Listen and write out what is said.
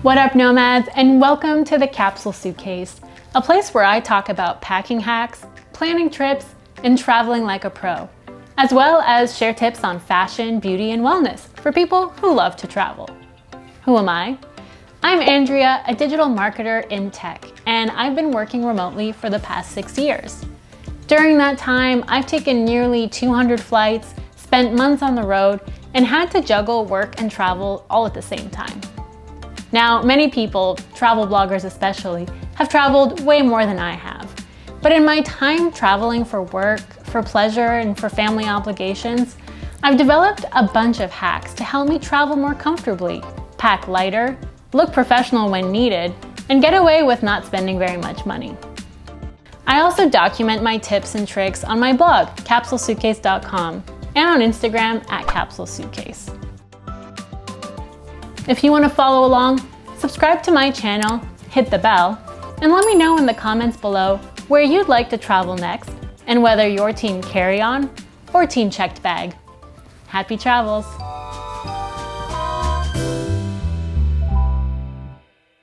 What up, Nomads, and welcome to the Capsule Suitcase, a place where I talk about packing hacks, planning trips, and traveling like a pro, as well as share tips on fashion, beauty, and wellness for people who love to travel. Who am I? I'm Andrea, a digital marketer in tech, and I've been working remotely for the past 6 years. During that time, I've taken nearly 200 flights, spent months on the road, and had to juggle work and travel all at the same time. Now, many people, travel bloggers especially, have traveled way more than I have. But in my time traveling for work, for pleasure, and for family obligations, I've developed a bunch of hacks to help me travel more comfortably, pack lighter, look professional when needed, and get away with not spending very much money. I also document my tips and tricks on my blog, capsulesuitcase.com, and on Instagram at Capsule Suitcase. If you want to follow along, subscribe to my channel, hit the bell, and let me know in the comments below where you'd like to travel next and whether you're team carry-on or team checked bag. Happy travels!